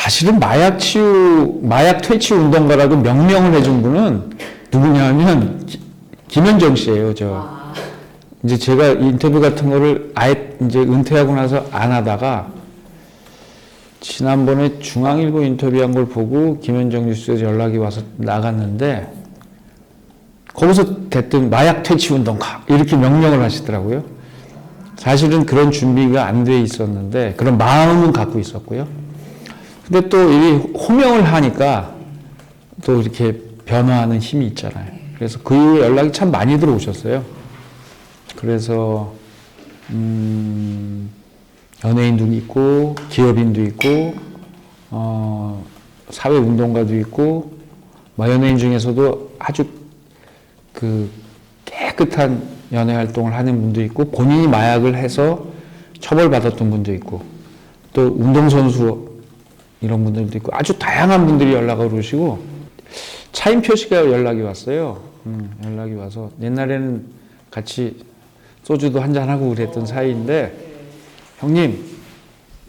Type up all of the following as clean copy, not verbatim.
사실은 마약 퇴치 운동가라고 명명을 해준 분은 누구냐면 김현정 씨예요. 이제 제가 인터뷰 같은 거를 아예 이제 은퇴하고 나서 안 하다가 지난번에 중앙일보 인터뷰한 걸 보고 김현정 뉴스에서 연락이 와서 나갔는데 거기서 대뜸 마약 퇴치 운동가 이렇게 명명을 하시더라고요. 사실은 그런 준비가 안 돼 있었는데 그런 마음은 갖고 있었고요. 근데 또 이 호명을 하니까 또 이렇게 변화하는 힘이 있잖아요. 그래서 그 이후에 연락이 참 많이 들어오셨어요. 그래서 연예인도 있고 기업인도 있고 사회운동가도 있고 연예인 중에서도 아주 그 깨끗한 연예 활동을 하는 분도 있고 본인이 마약을 해서 처벌받았던 분도 있고 또 운동선수 이런 분들도 있고 아주 다양한 분들이 연락을 오시고 차인표 씨가 연락이 왔어요. 연락이 와서 옛날에는 같이 소주도 한잔하고 그랬던 사이인데 형님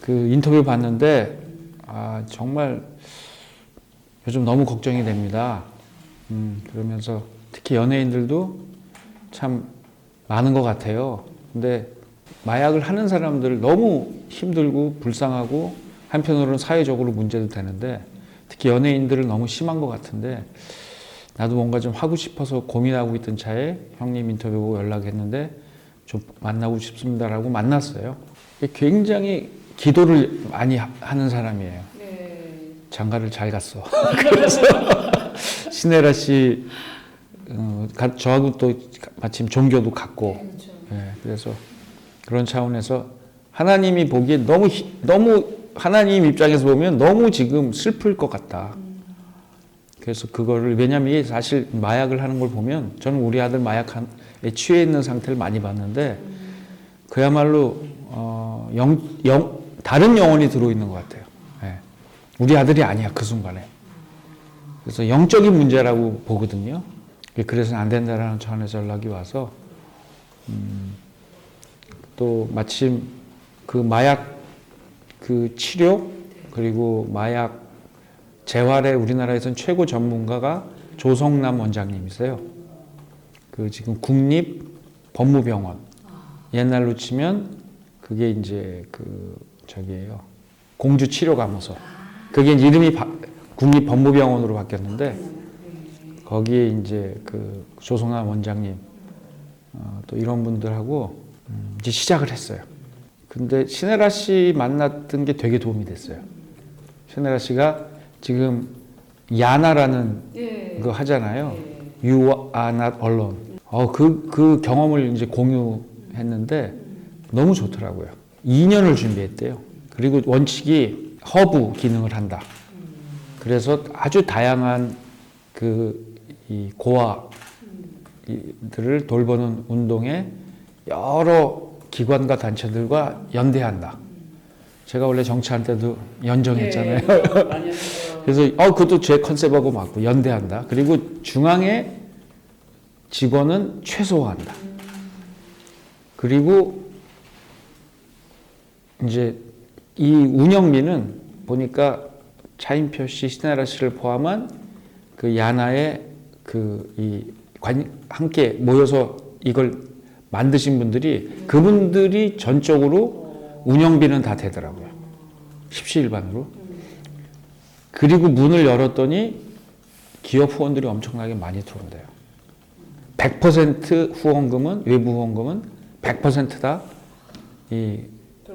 그 인터뷰 봤는데 정말 요즘 너무 걱정이 됩니다. 그러면서 특히 연예인들도 참 많은 것 같아요. 근데 마약을 하는 사람들 너무 힘들고 불쌍하고 한편으로는 사회적으로 문제도 되는데 특히 연예인들은 너무 심한 것 같은데 나도 뭔가 좀 하고 싶어서 고민하고 있던 차에 형님 인터뷰 보고 연락했는데 좀 만나고 싶습니다라고 만났어요. 굉장히 기도를 많이 하는 사람이에요. 네. 장가를 잘 갔어. 그래서 신혜라 씨 저하고 또 마침 종교도 같고 그렇죠. 네, 그래서 그런 차원에서 하나님이 보기에 너무 하나님 입장에서 보면 너무 지금 슬플 것 같다. 그래서 그거를 왜냐하면 이게 사실 마약을 하는 걸 보면 저는 우리 아들 마약에 취해 있는 상태를 많이 봤는데 그야말로 다른 영혼이 들어있는 것 같아요. 네. 우리 아들이 아니야 그 순간에. 그래서 영적인 문제라고 보거든요. 그래서 안 된다라는 차원에서 연락이 와서 또 마침 그 마약 그 치료 그리고 마약 재활의 우리나라에서는 최고 전문가가 조성남 원장님이세요. 그 지금 국립법무병원 옛날로 치면 그게 이제 저기예요. 공주치료감호소. 그게 이름이 국립법무병원으로 바뀌었는데 거기에 이제 그 조성남 원장님 또 이런 분들하고 이제 시작을 했어요. 근데 신혜라 씨 만났던 게 되게 도움이 됐어요. 신혜라 씨가 지금 야나라는 거 하잖아요. You are not alone. 그 경험을 이제 공유했는데 너무 좋더라고요. 2년을 준비했대요. 그리고 원칙이 허브 기능을 한다. 그래서 아주 다양한 이 고아들을 돌보는 운동에 여러 기관과 단체들과 연대한다. 제가 원래 정치할 때도 연정했잖아요. 많이 그래서 그것도 제 컨셉하고 맞고 연대한다. 그리고 중앙에 직원은 최소화한다. 그리고 이제 이 운영비는 보니까 차인표 씨, 신혜라 씨를 포함한 그 야나의 함께 모여서 이걸 만드신 분들이 그분들이 전적으로 운영비는 다 되더라고요. 십시일반으로. 그리고 문을 열었더니 기업 후원들이 엄청나게 많이 들어온대요. 100% 후원금은 외부 후원금은 100% 다 이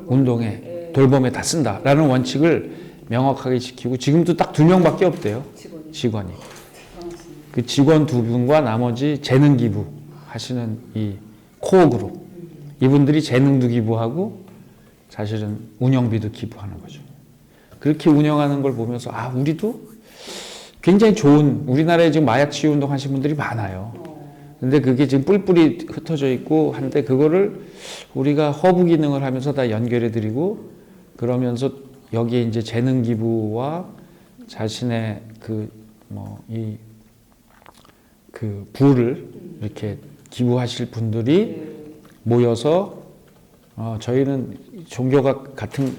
운동에 돌봄에 다 쓴다라는 원칙을 명확하게 지키고 지금도 딱 2명밖에 없대요. 직원이. 그 직원 2분과 나머지 재능 기부 하시는 이 코어 그룹. 이분들이 재능도 기부하고 사실은 운영비도 기부하는 거죠. 그렇게 운영하는 걸 보면서 우리도 굉장히 좋은 우리나라에 지금 마약 치유 운동 하신 분들이 많아요. 근데 그게 지금 뿔뿔이 흩어져 있고 한데 그거를 우리가 허브 기능을 하면서 다 연결해 드리고 그러면서 여기에 이제 재능 기부와 자신의 부를 이렇게 기부하실 분들이 모여서 저희는 종교가 같은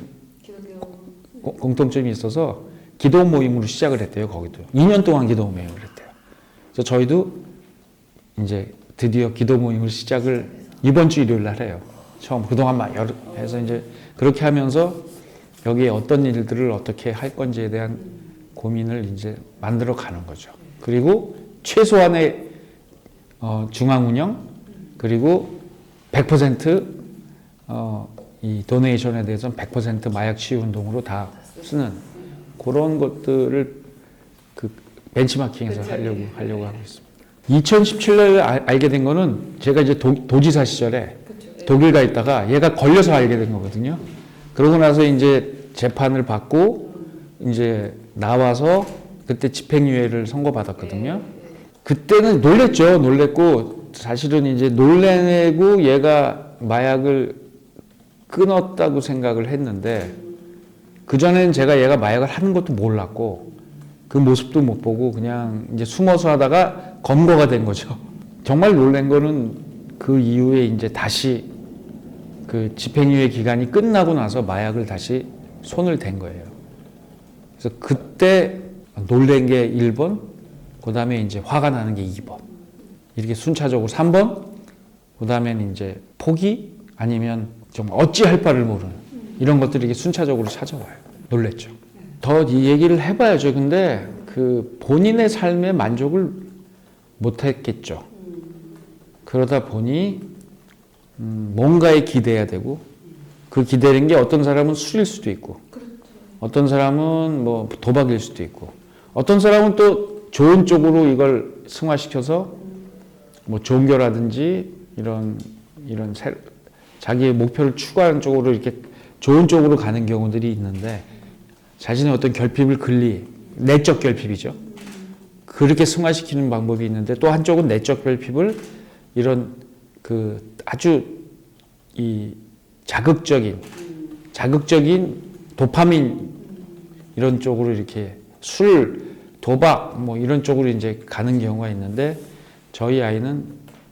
공통점이 있어서 기도 모임으로 시작을 했대요. 거기도 2년 동안 기도 모임을 했대요. 그래서 저희도 이제 드디어 기도 모임을 시작을 이번 주 일요일 날 해요. 처음 그동안 막 해서 이제 그렇게 하면서 여기에 어떤 일들을 어떻게 할 건지에 대한 고민을 이제 만들어 가는 거죠. 그리고 최소한의 중앙 운영 그리고 100% 이 도네이션에 대해서는 100% 마약 치유 운동으로 다 쓰는 그런 것들을 그 벤치마킹해서 하려고 하고 있습니다. 2017년에 알게 된 거는 제가 이제 도지사 시절에 독일 가 있다가 얘가 걸려서 알게 된 거거든요. 그러고 나서 이제 재판을 받고 이제 나와서 그때 집행유예를 선고받았거든요. 그때는 놀랬고 사실은 이제 놀래고 얘가 마약을 끊었다고 생각을 했는데 그전에는 제가 얘가 마약을 하는 것도 몰랐고 그 모습도 못 보고 그냥 이제 숨어서 하다가 검거가 된 거죠. 정말 놀란 거는 그 이후에 이제 다시 그 집행유예 기간이 끝나고 나서 마약을 다시 손을 댄 거예요. 그래서 그때 놀란 게 1번, 그 다음에 이제 화가 나는 게 2번. 이렇게 순차적으로 3번, 그 다음에는 이제 포기 아니면 좀 어찌할 바를 모르는 이런 것들이 이렇게 순차적으로 찾아와요. 놀랬죠. 더 이 얘기를 해봐야죠. 근데 그 본인의 삶에 만족을 못했겠죠. 그러다 보니 뭔가에 기대야 되고 그 기대는 게 어떤 사람은 술일 수도 있고 어떤 사람은 뭐 도박일 수도 있고 어떤 사람은 또 좋은 쪽으로 이걸 승화시켜서 뭐 종교라든지 이런 자기의 목표를 추구하는 쪽으로 이렇게 좋은 쪽으로 가는 경우들이 있는데 자신의 어떤 결핍을 내적 결핍이죠. 그렇게 승화시키는 방법이 있는데 또 한쪽은 내적 결핍을 이런 그 아주 이 자극적인 도파민 이런 쪽으로 이렇게 술, 도박 뭐 이런 쪽으로 이제 가는 경우가 있는데 저희 아이는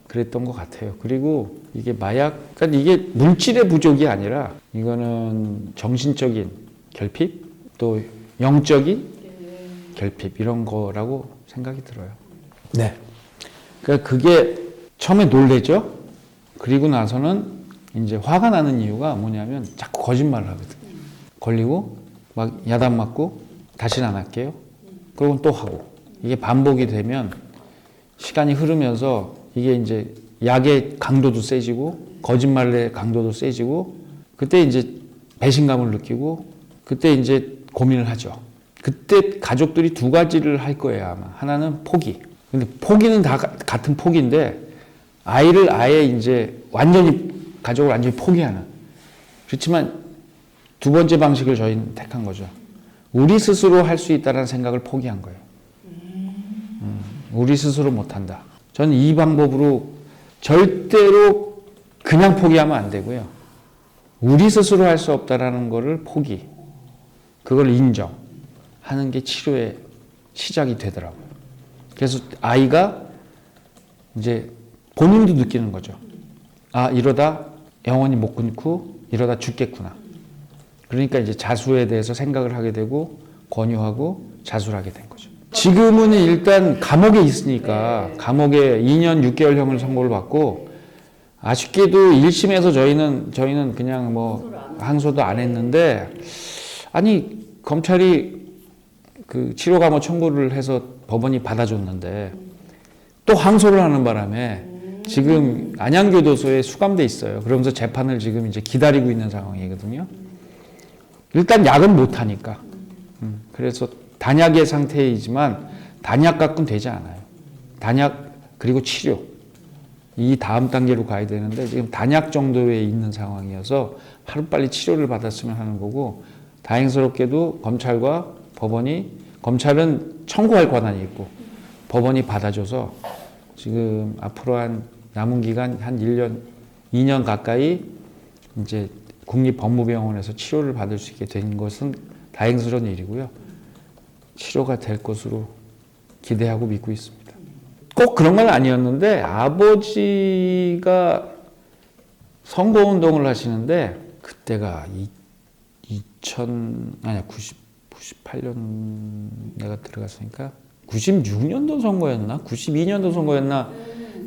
그랬던 것 같아요. 그리고 이게 마약, 그러니까 이게 물질의 부족이 아니라 이거는 정신적인 결핍 또 영적인 결핍 이런 거라고 생각이 들어요. 네. 그러니까 그게 처음에 놀래죠. 그리고 나서는 이제 화가 나는 이유가 뭐냐면 자꾸 거짓말을 하거든. 걸리고 막 야단 맞고 다시는 안 할게요. 그리고 또 하고 이게 반복이 되면 시간이 흐르면서 이게 이제 약의 강도도 세지고 거짓말의 강도도 세지고 그때 이제 배신감을 느끼고 그때 이제 고민을 하죠. 그때 가족들이 두 가지를 할 거예요 아마. 하나는 포기. 근데 포기는 다 같은 포기인데 아이를 아예 이제 가족을 완전히 포기하는. 그렇지만 두 번째 방식을 저희는 택한 거죠. 우리 스스로 할 수 있다는 생각을 포기한 거예요. 우리 스스로 못한다. 저는 이 방법으로 절대로 그냥 포기하면 안 되고요. 우리 스스로 할 수 없다라는 거를 포기, 그걸 인정하는 게 치료의 시작이 되더라고요. 그래서 아이가 이제 본인도 느끼는 거죠. 아, 이러다 영원히 못 끊고 이러다 죽겠구나. 그러니까 이제 자수에 대해서 생각을 하게 되고 권유하고 자수를 하게 된 거죠. 지금은 일단 감옥에 있으니까 감옥에 2년 6개월형을 선고를 받고 아쉽게도 1심에서 저희는 그냥 뭐 항소도 안 했는데 아니 검찰이 그 치료감호 청구를 해서 법원이 받아줬는데 또 항소를 하는 바람에 지금 안양교도소에 수감돼 있어요. 그러면서 재판을 지금 이제 기다리고 있는 상황이거든요. 일단 약은 못 하니까. 그래서 단약의 상태이지만 단약 갖고는 되지 않아요. 단약 그리고 치료 이 다음 단계로 가야 되는데 지금 단약 정도에 있는 상황이어서 하루빨리 치료를 받았으면 하는 거고 다행스럽게도 검찰과 검찰은 청구할 권한이 있고 법원이 받아줘서 지금 앞으로 한 남은 기간 한 1년, 2년 가까이 이제 국립법무병원에서 치료를 받을 수 있게 된 것은 다행스러운 일이고요. 치료가 될 것으로 기대하고 믿고 있습니다. 꼭 그런 건 아니었는데 아버지가 선거운동을 하시는데 그때가 98년 내가 들어갔으니까 96년도 선거였나? 92년도 선거였나?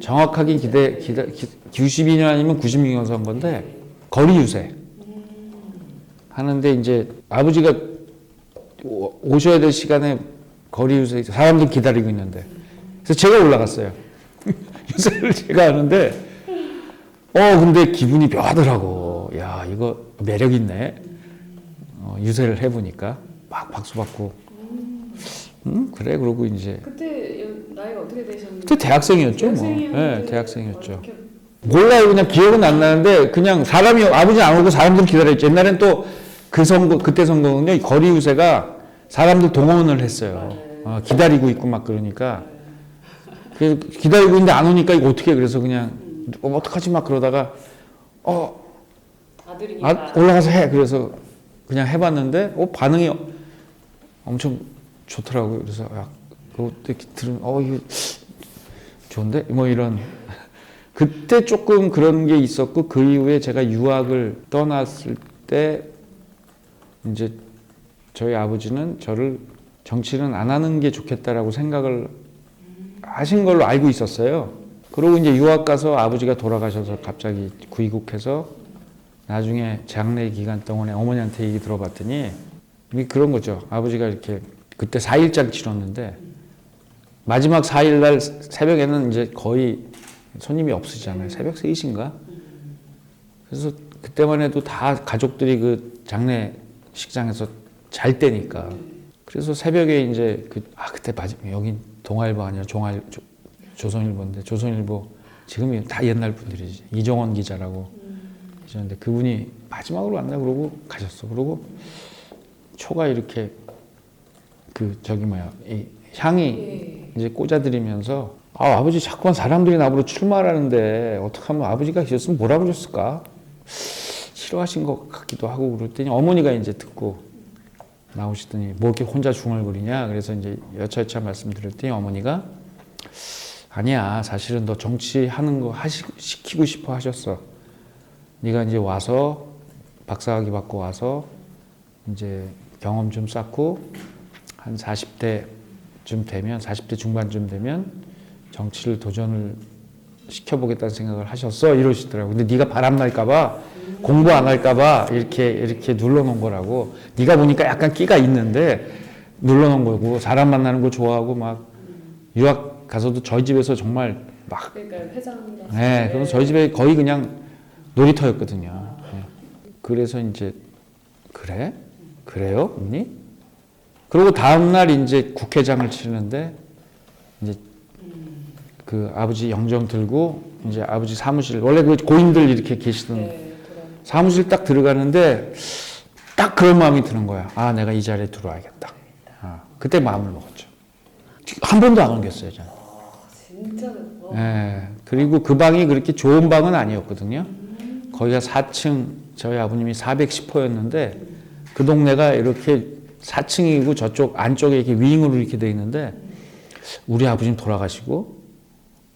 정확하게 92년 아니면 96년 선거인데 거리 유세 하는데 이제 아버지가 오셔야 될 시간에 거리 유세 사람들 기다리고 있는데 그래서 제가 올라갔어요. 유세를 제가 하는데 근데 기분이 묘하더라고. 야, 이거 매력 있네. 유세를 해보니까 막 박수 받고. 그래. 그러고 이제. 그때 나이가 어떻게 되셨는데? 그때 대학생이었죠, 뭐. 대학생이었는데 네, 대학생이었죠. 이렇게... 몰라요. 그냥 기억은 안 나는데 그냥 사람이 아버지 안 오고 사람들 기다렸죠. 옛날엔 또 그 선거 그때 선거는요 거리 유세가 사람들 동원을 했어요. 기다리고 있고 막 그러니까. 그래서 기다리고 있는데 안 오니까 이거 어떻게 그래서 그냥 어떡하지 막 그러다가 아들이니까 올라가서 해 그래서 그냥 해봤는데 반응이 엄청 좋더라고요. 그래서 야 그것도 들으면 이거 좋은데 뭐 이런 그때 조금 그런 게 있었고 그 이후에 제가 유학을 떠났을 때 이제 저희 아버지는 저를 정치는 안 하는 게 좋겠다라고 생각을 하신 걸로 알고 있었어요. 그리고 이제 유학 가서 아버지가 돌아가셔서 갑자기 귀국해서 나중에 장례 기간 동안에 어머니한테 얘기 들어봤더니 그런 거죠. 아버지가 이렇게 그때 4일장 치렀는데 마지막 4일날 새벽에는 이제 거의 손님이 없으시잖아요. 새벽 3시인가? 그래서 그때만 해도 다 가족들이 그 장례 식장에서 잘 때니까. 그래서 새벽에 이제 그때 여긴 동아일보 아니라 조선일보인데 조선일보 지금이 다 옛날 분들이지. 이정원 기자라고 계셨는데 그분이 마지막으로 만나 그러고 가셨어. 그러고 초가 이렇게 이 향이 이제 꽂아드리면서 아버지 자꾸만 사람들이 나보고 출마하는데 어떻게 하면 아버지가 계셨으면 뭐라고 그랬을까? 싫어하신 것 같기도 하고 그랬더니 어머니가 이제 듣고 나오시더니 뭐 이렇게 혼자 중얼거리냐? 그래서 이제 여차여차 말씀드렸더니 어머니가 아니야 사실은 너 정치하는 거 시키고 싶어 하셨어. 네가 이제 와서 박사학위 받고 와서 이제 경험 좀 쌓고 한 40대쯤 되면 40대 중반쯤 되면 정치를 도전을 시켜보겠다는 생각을 하셨어 이러시더라고. 근데 네가 바람 날까봐 공부 안 할까봐 이렇게 눌러놓은 거라고. 네가 보니까 약간 끼가 있는데 눌러놓은 거고 사람 만나는 거 좋아하고 막 유학 가서도 저희 집에서 정말 막 그러니까 회장 네, 그래서 저희 집에 거의 그냥 놀이터였거든요. 네. 그래서 이제 그래요, 언니? 그리고 다음 날 이제 국회장을 치르는데 이제 그 아버지 영정 들고 이제 아버지 사무실 원래 그 고인들 이렇게 계시던 사무실 딱 들어가는데 딱 그런 마음이 드는 거야. 내가 이 자리에 들어와야겠다. 그때 마음을 먹었죠. 한 번도 안 옮겼어요, 저는. 진짜. 네, 그리고 그 방이 그렇게 좋은 방은 아니었거든요. 거기가 4층, 저희 아버님이 410호였는데 그 동네가 이렇게 4층이고 저쪽 안쪽에 이렇게 윙으로 이렇게 돼 있는데 우리 아버님 돌아가시고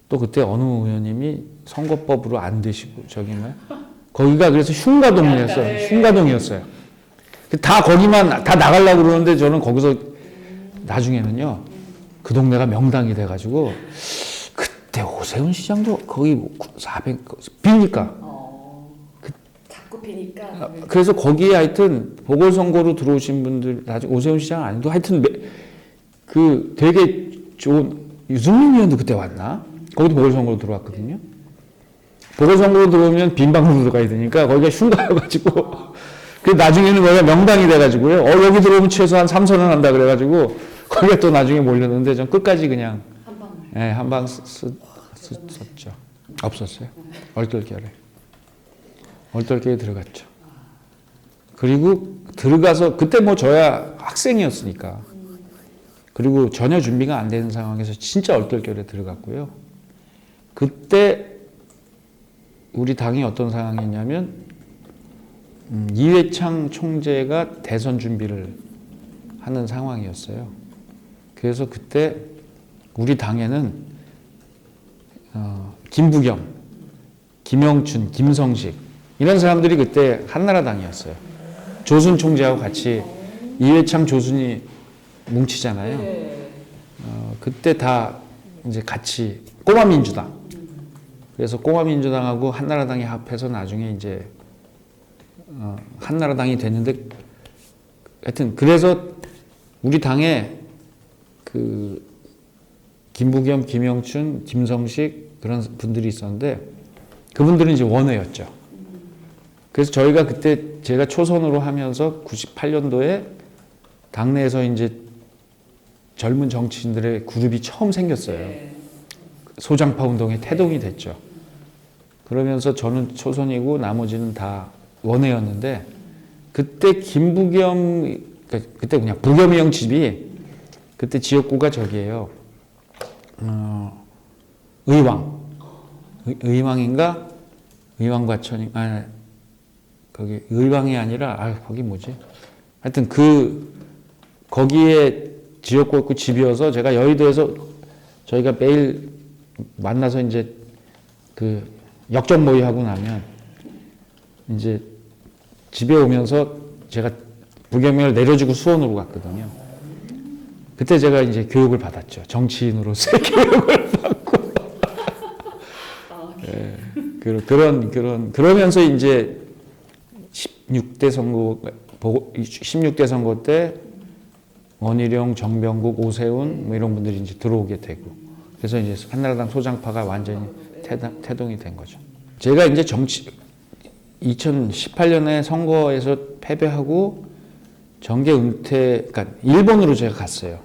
또 그때 어느 의원님이 선거법으로 안 되시고 거기가 그래서 흉가동이었어요. 흉가동이었어요. 다 거기만 다 나가려고 그러는데 저는 거기서 나중에는요 그 동네가 명당이 돼가지고 그때 오세훈 시장도 거기 400 비니까 자꾸 비니까 그래서 거기에 하여튼 보궐선거로 들어오신 분들 나중에 오세훈 시장 아니도 하여튼 그 되게 좋은 유승민 의원도 그때 왔나? 거기도 보궐선거로 들어왔거든요. 보궐선거로 들어오면 빈 방으로 들어가야 되니까 거기가 흉가여가지고 그 나중에는 거기가 명당이 돼가지고요. 여기 들어오면 최소한 3선을 한다 그래가지고 거기가 또 나중에 몰렸는데 전 끝까지 그냥 한방 썼죠. 없었어요. 얼떨결에 들어갔죠. 그리고 들어가서 그때 뭐 저야 학생이었으니까 그리고 전혀 준비가 안 되는 상황에서 진짜 얼떨결에 들어갔고요. 그때 우리 당이 어떤 상황이었냐면 이회창 총재가 대선 준비를 하는 상황이었어요. 그래서 그때 우리 당에는 김부겸, 김영춘, 김성식 이런 사람들이 그때 한나라당이었어요. 조순 총재하고 같이 이회창, 조순이 뭉치잖아요. 네. 그때 다 이제 같이 꼬마민주당. 그래서 꼬마민주당하고 한나라당이 합해서 나중에 이제 한나라당이 됐는데, 하여튼 그래서 우리 당에 그 김부겸, 김영춘, 김성식 그런 분들이 있었는데 그분들은 이제 원외였죠. 그래서 저희가 그때 제가 초선으로 하면서 98년도에 당내에서 이제 젊은 정치인들의 그룹이 처음 생겼어요. 네. 소장파 운동에 태동이 됐죠. 그러면서 저는 초선이고 나머지는 다 원외였는데 그때 김부겸, 그때 그냥 부겸이 형 집이 그때 지역구가 저기예요. 의왕인가? 의왕과천이, 거기 의왕이 아니라, 거기 뭐지? 하여튼 거기에 지역구였고 집이어서 제가 여의도에서 저희가 매일 만나서 이제 그 역전 모의하고 나면 이제 집에 오면서 제가 부겸이를 내려주고 수원으로 갔거든요. 그때 제가 이제 교육을 받았죠. 정치인으로서의 교육을 받고. 예, 그러면서 이제 16대 선거 때 원희룡, 정병국, 오세훈 뭐 이런 분들이 이제 들어오게 되고. 그래서 이제 한나라당 소장파가 완전히 태동이 된 거죠. 제가 이제 2018년에 선거에서 패배하고 정계 은퇴, 그러니까 일본으로 제가 갔어요.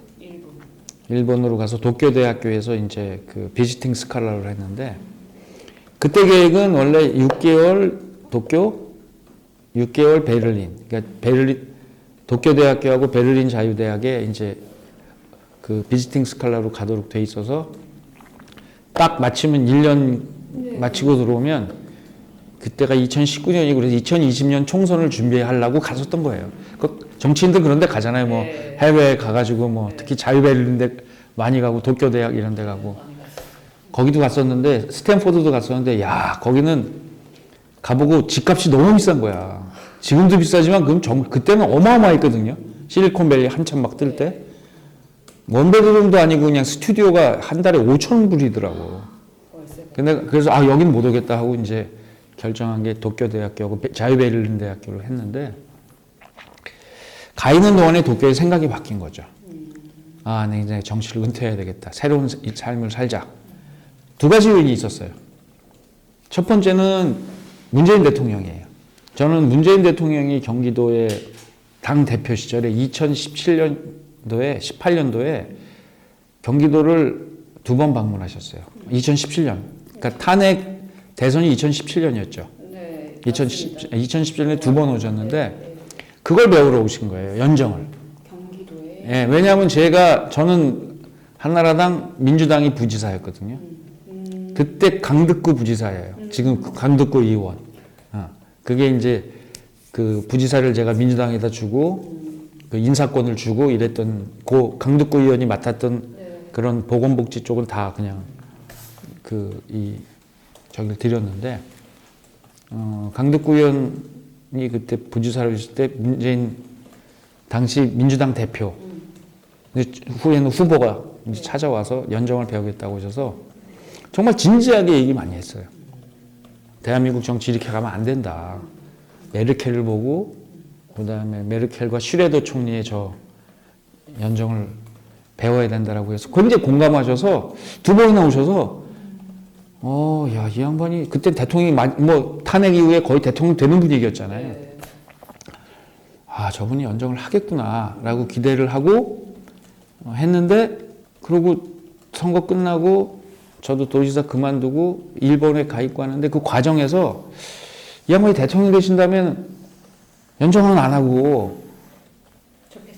일본으로 가서 도쿄대학교에서 이제 그 비지팅 스칼라를 했는데 그때 계획은 원래 6개월 도쿄, 6개월 베를린. 그러니까 도쿄대학교하고 베를린 자유대학에 이제 그 비지팅 스칼라로 가도록 돼 있어서 딱 마치면 1년 마치고 들어오면 그때가 2019년이고 그래서 2020년 총선을 준비하려고 갔었던 거예요. 정치인들 그런 데 가잖아요. 뭐 해외에 가가지고 뭐 특히 자유베를린데 많이 가고 도쿄대학 이런 데 가고 거기도 갔었는데 스탠포드도 갔었는데 야 거기는 가보고 집값이 너무 비싼 거야. 지금도 비싸지만 그때는 어마어마했거든요. 실리콘밸리 한참 막 뜰 때. 원베드룸도 아니고 그냥 스튜디오가 한 달에 5,000불이더라고. 근데 그래서 여긴 못 오겠다 하고 이제 결정한 게 도쿄대학교하고 자유베를린 대학교를 했는데 가 있는 동안에 도쿄에 생각이 바뀐 거죠. 내 이제 정치를 은퇴해야 되겠다. 새로운 삶을 살자. 두 가지 요인이 있었어요. 첫 번째는 문재인 대통령이에요. 저는 문재인 대통령이 경기도의 당 대표 시절에 2017년도에 18년도에 경기도를 2번 방문하셨어요. 2017년. 그러니까 탄핵 대선이 2017년이었죠. 네. 2017년에 2번 오셨는데 그걸 배우러 오신 거예요. 연정을. 경기도에. 예, 왜냐하면 저는 한나라당 민주당이 부지사였거든요. 그때 강득구 부지사예요. 지금 강득구 의원. 그게 이제 그 부지사를 제가 민주당에다 주고 그 인사권을 주고 이랬던 강득구 의원이 맡았던 그런 보건복지 쪽은 다 그냥 저기를 드렸는데 강득구 의원이 그때 부지사를 했을 때 문재인 당시 민주당 대표 후에는 후보가 이제 찾아와서 연정을 배우겠다고 하셔서 정말 진지하게 얘기 많이 했어요. 대한민국 정치 이렇게 가면 안 된다. 메르켈을 보고 그다음에 메르켈과 슈레더 총리의 저 연정을 배워야 된다라고 해서 굉장히 공감하셔서 2번이나 오셔서 야, 이 양반이 그때 대통령이 뭐 탄핵 이후에 거의 대통령 되는 분위기였잖아요. 저분이 연정을 하겠구나라고 기대를 하고 했는데 그러고 선거 끝나고 저도 도지사 그만두고 일본에 가 있고 하는데 그 과정에서 이 양반이 대통령 되신다면 연정은 안 하고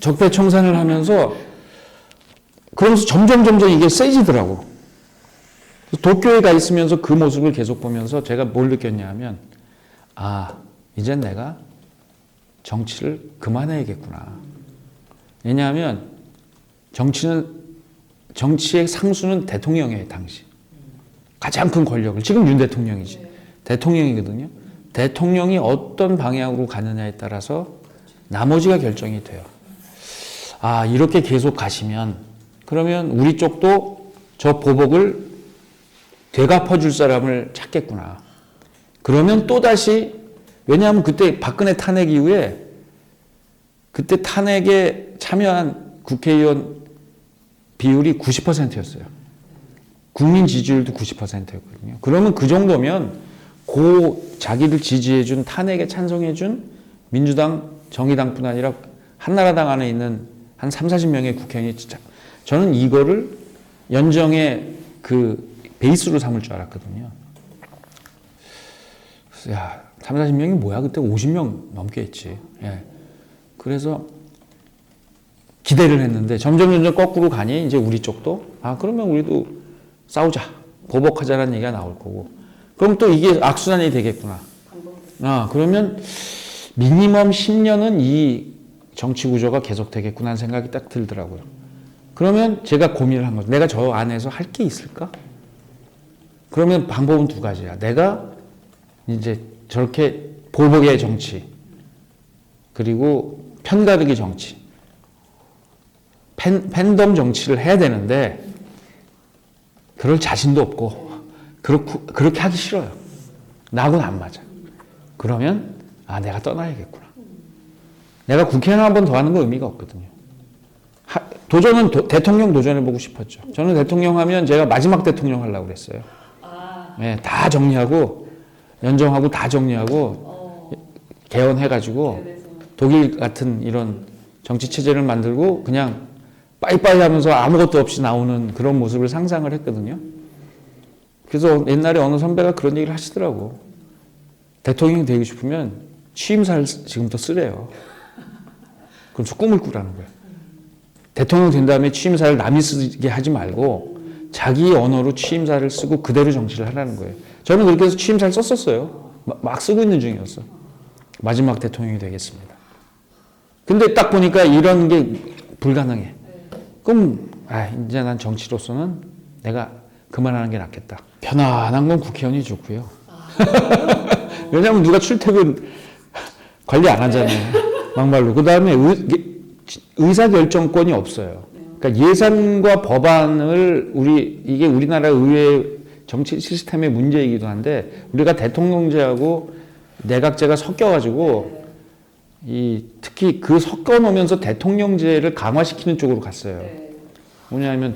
적폐청산을 하면서 그러면서 점점 이게 세지더라고. 도쿄에 가 있으면서 그 모습을 계속 보면서 제가 뭘 느꼈냐 하면 이젠 내가 정치를 그만해야겠구나. 왜냐하면 정치의 상수는 대통령이에요, 당시. 가장 큰 권력을. 지금 윤 대통령이지. 대통령이거든요. 대통령이 어떤 방향으로 가느냐에 따라서 나머지가 결정이 돼요. 아, 이렇게 계속 가시면 그러면 우리 쪽도 저 보복을 되갚아줄 사람을 찾겠구나. 그러면 또다시, 왜냐하면 그때 박근혜 탄핵 이후에 그때 탄핵에 참여한 국회의원 비율이 90%였어요. 국민 지지율도 90%였거든요. 그러면 그 정도면 자기를 지지해준, 탄핵에 찬성해준 민주당, 정의당뿐 아니라 한나라당 안에 있는 한 30-40명의 국회의원이 진짜, 저는 이거를 연정의 그 베이스로 삼을 줄 알았거든요. 그래서 야, 30-40명이 뭐야? 그때 50명 넘게 했지. 예. 그래서 기대를 했는데 점점 거꾸로 가니 이제 우리 쪽도 그러면 우리도 싸우자, 보복하자라는 얘기가 나올 거고, 그럼 또 이게 악순환이 되겠구나. 그러면 미니멈 10년은 이 정치 구조가 계속 되겠구나 하는 생각이 딱 들더라고요. 그러면 제가 고민을 한 거죠. 내가 저 안에서 할 게 있을까? 그러면 방법은 두 가지야. 내가 이제 저렇게 보복의 정치, 그리고 편가르기 정치, 팬덤 정치를 해야 되는데 그럴 자신도 없고 그렇게 하기 싫어요. 나하고는 안 맞아. 그러면 내가 떠나야겠구나. 내가 국회의원 한 번 더 하는 거 의미가 없거든요. 도전은 대통령 도전해보고 싶었죠. 저는 대통령 하면 제가 마지막 대통령 하려고 그랬어요. 네, 다 정리하고 연정하고 다 정리하고 개헌해가지고 독일 같은 이런 정치 체제를 만들고 그냥 빠이빠이 하면서 아무것도 없이 나오는 그런 모습을 상상을 했거든요. 그래서 옛날에 어느 선배가 그런 얘기를 하시더라고. 대통령이 되고 싶으면 취임사를 지금부터 쓰래요. 그럼 꿈을 꾸라는 거예요. 대통령 된 다음에 취임사를 남이 쓰게 하지 말고 자기 언어로 취임사를 쓰고 그대로 정치를 하라는 거예요. 저는 그렇게 해서 취임사를 썼었어요. 막 쓰고 있는 중이었어. 마지막 대통령이 되겠습니다. 근데 딱 보니까 이런 게 불가능해. 그럼 이제 난 정치로서는 내가 그만하는 게 낫겠다. 편안한 건 국회의원이 좋고요. 왜냐하면 누가 출퇴근 관리 안 하잖아요. 막말로. 그 다음에 의사결정권이 없어요. 그러니까 예산과 법안을 이게 우리나라 의회 정치 시스템의 문제이기도 한데, 우리가 대통령제하고 내각제가 섞여가지고 특히 그 섞어 놓으면서 대통령제를 강화시키는 쪽으로 갔어요. 뭐냐면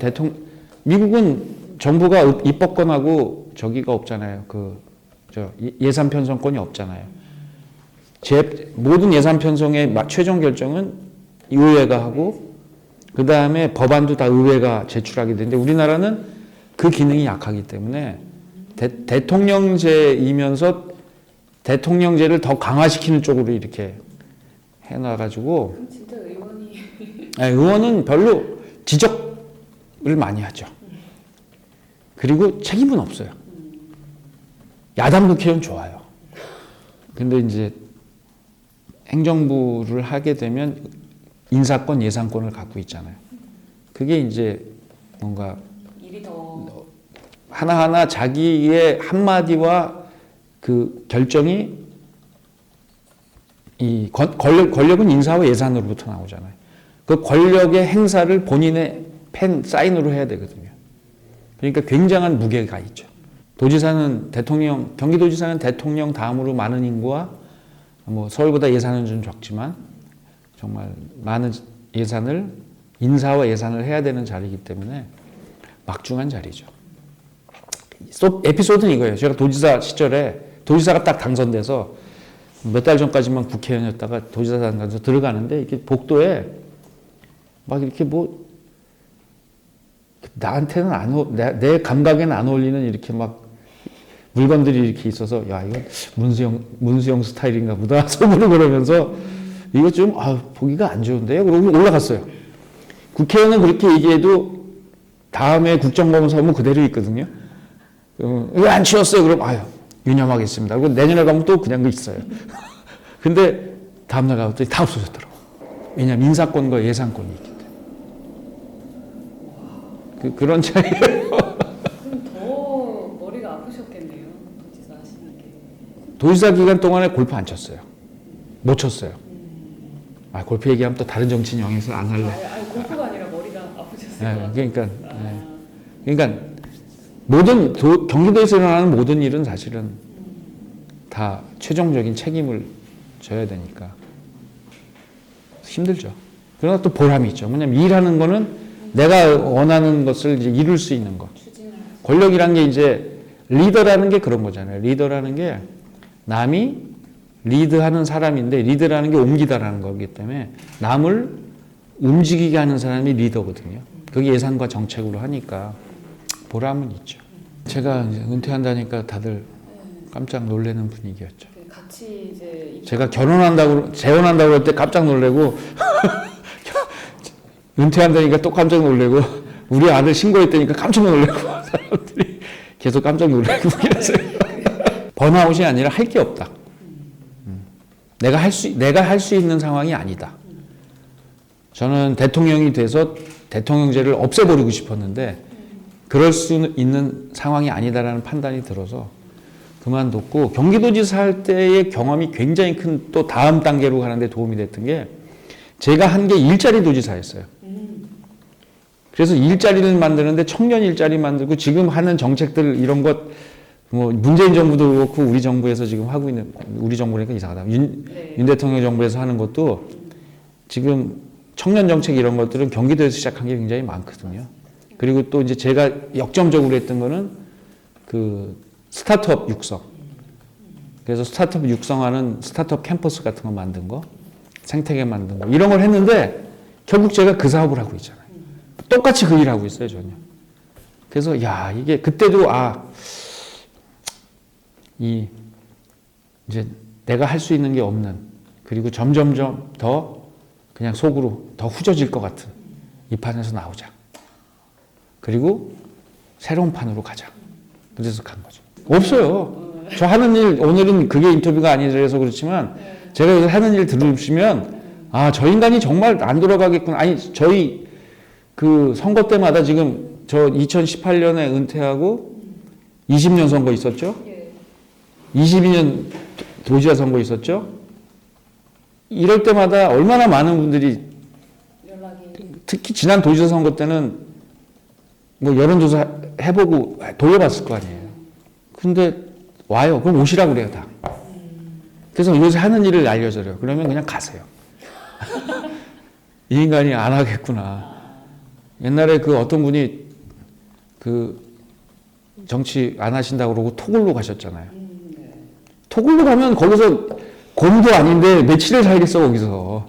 미국은 정부가 입법권하고 저기가 없잖아요. 예산 편성권이 없잖아요. 모든 예산 편성의 최종 결정은 의회가 하고 그 다음에 법안도 다 의회가 제출하게 되는데, 우리나라는 그 기능이 약하기 때문에 대통령제이면서 대통령제를 더 강화시키는 쪽으로 이렇게 해놔가지고. 그럼 진짜 의원이 의원은 별로 지적을 많이 하죠. 그리고 책임은 없어요. 야당 국회의원 좋아요. 근데 이제 행정부를 하게 되면 인사권, 예산권을 갖고 있잖아요. 그게 이제 뭔가 일이 더 하나하나 자기의 한마디와 그 결정이 권력은 인사와 예산으로부터 나오잖아요. 그 권력의 행사를 본인의 펜 사인으로 해야 되거든요. 그러니까 굉장한 무게가 있죠. 경기도지사는 대통령 다음으로 많은 인구와 서울보다 예산은 좀 적지만 정말 많은 인사와 예산을 해야 되는 자리이기 때문에 막중한 자리죠. 에피소드는 이거예요. 제가 도지사 시절에 도지사가 딱 당선돼서 몇 달 전까지만 국회의원이었다가 도지사 당선돼서 들어가는데, 이렇게 복도에 막 이렇게 나한테는 내 감각에는 안 어울리는 이렇게 막 물건들이 이렇게 있어서, 야, 이건 문수영 스타일인가 보다 속으로 그러면서 이거 좀 보기가 안 좋은데요. 그러고 올라갔어요. 국회의원은 그렇게 얘기해도 다음에 국정감사 오면 그대로 있거든요. 왜 안 치웠어요? 그럼 유념하겠습니다. 그리고 내년에 가면 또 그냥 있어요. 근데 다음날 가봤더니 다 없어졌더라고. 왜냐하면 인사권과 예산권이 있기 때문에. 그런 차이예요. 그럼 더 머리가 아프셨겠네요. 도지사 하시는 게. 도지사 기간 동안에 골프 안 쳤어요. 못 쳤어요. 아, 골프 얘기하면 또 다른 정치인 영향에서 안 할래. 아니 골프가 아니라 머리가 아프셨어요. 그러니까 그러니까 모든 경기도에서 일어나는 모든 일은 사실은 다 최종적인 책임을 져야 되니까 힘들죠. 그러나 또 보람이 있죠. 뭐냐면 일하는 거는 내가 원하는 것을 이제 이룰 수 있는 것. 권력이란 게 이제 리더라는 게 그런 거잖아요. 리더라는 게 남이 리드하는 사람인데 리드라는 게 옮기다라는 거기 때문에 남을 움직이게 하는 사람이 리더거든요. 그게 예산과 정책으로 하니까 보람은 있죠. 제가 이제 은퇴한다니까 다들 깜짝 놀라는 분위기였죠. 같이 이제 제가 재혼한다고 할 때 깜짝 놀래고 은퇴한다니까 또 깜짝 놀래고 우리 아들 신고했다니까 깜짝 놀래고 사람들이 계속 깜짝 놀래고 그랬어요. 번아웃이 아니라 할 게 없다. 내가 할 수 있는 상황이 아니다. 저는 대통령이 돼서 대통령제를 없애버리고 싶었는데 그럴 수 있는 상황이 아니다라는 판단이 들어서 그만뒀고 경기도지사 할 때의 경험이 굉장히 큰 또 다음 단계로 가는데 도움이 됐던 게 제가 한 게 일자리 도지사였어요. 그래서 일자리를 만드는데 청년 일자리 만들고 지금 하는 정책들 이런 것 뭐 문재인 정부도 그렇고 우리 정부에서 지금 하고 있는 우리 정부니까 이상하다. 윤 대통령 정부에서 하는 것도 지금 청년 정책 이런 것들은 경기도에서 시작한 게 굉장히 많거든요. 그리고 또 이제 제가 역점적으로 했던 거는 그 스타트업 육성. 그래서 스타트업 육성하는 스타트업 캠퍼스 같은 거 만든 거, 생태계 만든 거 이런 걸 했는데 결국 제가 그 사업을 하고 있잖아요. 똑같이 그 일을 하고 있어요, 전혀. 그래서 야 이게 그때도 이제 내가 할 수 있는 게 없는 그리고 점점점 더 그냥 속으로 더 후져질 것 같은 이 판에서 나오자. 그리고 새로운 판으로 가자. 그래서 간 거죠. 없어요. 저 하는 일 오늘은 그게 인터뷰가 아니라서 그렇지만 제가 여기서 하는 일 들으시면 저 인간이 정말 안 돌아가겠구나. 아니 저희 그 선거 때마다 지금 저 2018년에 은퇴하고 20년 선거 있었죠? 22년 도지사 선거 있었죠? 이럴 때마다 얼마나 많은 분들이 특히 지난 도지사 선거 때는 뭐 여론조사 해보고 돌려봤을 거 아니에요. 근데 와요. 그럼 오시라고 그래요, 다. 그래서 요새 하는 일을 알려줘요. 그러면 그냥 가세요. 이 인간이 안 하겠구나. 옛날에 그 어떤 분이 그 정치 안 하신다고 그러고 토굴로 가셨잖아요. 토굴로 가면 거기서 곰도 아닌데 며칠을 살겠어, 거기서.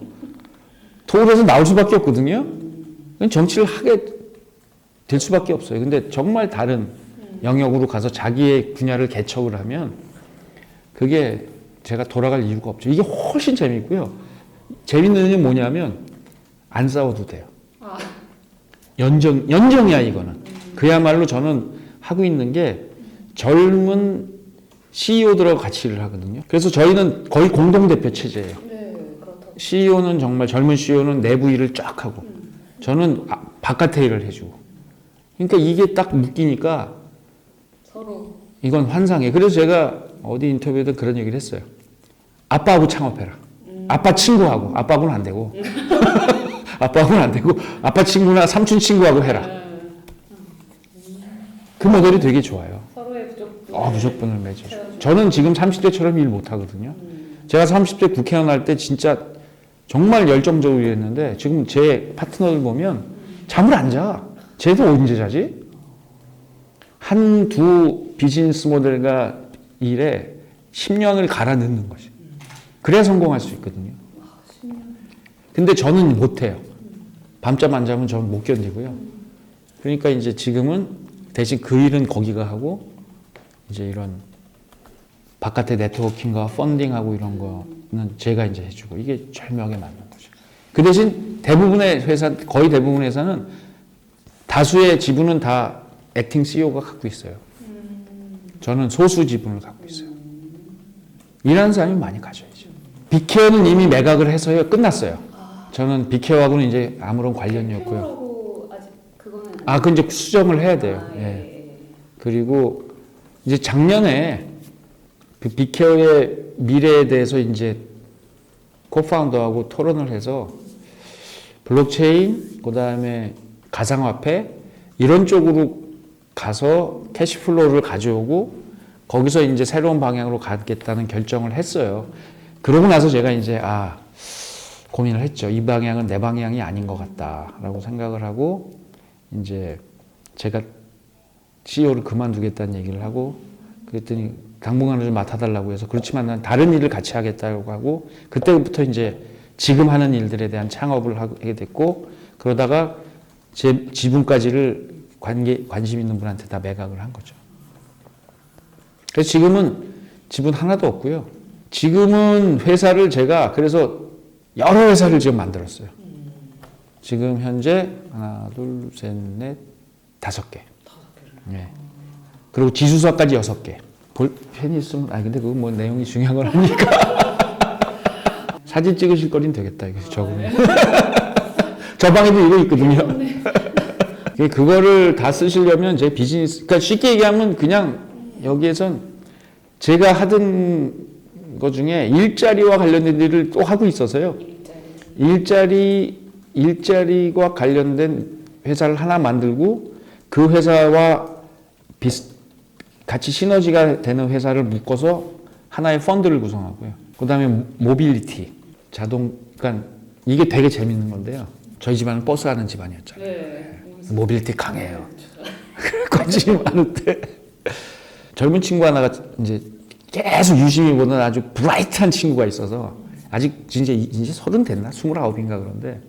토굴에서 나올 수밖에 없거든요. 정치를 하게 될 수밖에 없어요. 근데 정말 다른 영역으로 가서 자기의 분야를 개척을 하면 그게 제가 돌아갈 이유가 없죠. 이게 훨씬 재밌고요. 재밌는 게 뭐냐면 안 싸워도 돼요. 연정이야, 이거는. 그야말로 저는 하고 있는 게 젊은 CEO들하고 같이 일을 하거든요. 그래서 저희는 거의 공동대표 체제예요. CEO는 정말 젊은 CEO는 내부 일을 쫙 하고 저는 바깥에 일을 해주고. 그러니까 이게 딱 묶이니까 서로 이건 환상이에요. 그래서 제가 어디 인터뷰에도 그런 얘기를 했어요. 아빠하고 창업해라. 아빠 친구하고. 아빠하고는 안 되고. 아빠하고는 안 되고 아빠 친구나 삼촌 친구하고 해라. 그 모델이 되게 좋아요. 서로의 부족분을 무조건을 맺어주고. 저는 지금 30대처럼 일 못하거든요. 제가 30대 국회의원 할 때 진짜 정말 열정적으로 일했는데 지금 제 파트너들 보면 잠을 안 자. 쟤도 언제 자지? 한두 비즈니스 모델과 일에 10년을 갈아 넣는 거지. 그래야 성공할 수 있거든요. 근데 저는 못해요. 밤잠 안 자면 저는 못 견디고요. 그러니까 이제 지금은 대신 그 일은 거기가 하고 이제 이런 바깥에 네트워킹과 펀딩하고 이런 거는 제가 이제 해주고 이게 절묘하게 맞는 거죠. 그 대신 대부분의 회사, 거의 대부분의 회사는 다수의 지분은 다 액팅 CEO가 갖고 있어요. 저는 소수 지분을 갖고 있어요. 일하는 사람이 많이 가져야죠. 빅케어는 이미 매각을 해서요. 끝났어요. 저는 빅케어하고는 이제 아무런 관련이 없고요. 로 아직 그거는 그건 이제 수정을 해야 돼요. 예. 그리고 이제 작년에 그 빅케어의 미래에 대해서 이제 코파운더하고 토론을 해서 블록체인, 그 다음에 가상화폐 이런 쪽으로 가서 캐시플로우를 가져오고 거기서 이제 새로운 방향으로 가겠다는 결정을 했어요. 그러고 나서 제가 이제 고민을 했죠. 이 방향은 내 방향이 아닌 것 같다라고 생각을 하고 이제 제가 CEO를 그만두겠다는 얘기를 하고 그랬더니 당분간은 좀 맡아달라고 해서 그렇지만 난 다른 일을 같이 하겠다고 하고 그때부터 이제 지금 하는 일들에 대한 창업을 하게 됐고 그러다가 제 지분까지를 관심 있는 분한테 다 매각을 한 거죠. 그래서 지금은 지분 하나도 없고요. 지금은 회사를 제가 그래서 여러 회사를 지금 만들었어요. 지금 현재 하나, 둘, 셋, 넷, 5개. 네. 그리고 지수사까지 6개. 펜이 있으면, 근데 그거 뭐 내용이 중요한 건 아니니까. 사진 찍으실 거리는 되겠다, 이거 적으면. 저 방에도 이거 있거든요. 그거를 다 쓰시려면 제 비즈니스, 그러니까 쉽게 얘기하면 그냥 여기에선 제가 하던 것 중에 일자리와 관련된 일을 또 하고 있어서요. 일자리와 관련된 회사를 하나 만들고 그 회사와 같이 시너지가 되는 회사를 묶어서 하나의 펀드를 구성하고요. 그 다음에 모빌리티, 그러니까 이게 되게 재밌는 건데요. 저희 집안은 버스 하는 집안이었잖아요. 네. 모빌리티 강해요. 관심이 많은데 젊은 친구 하나가 이제 계속 유심히 보는 아주 브라이트한 친구가 있어서 아직 진짜 이제 30 됐나? 29인가 그런데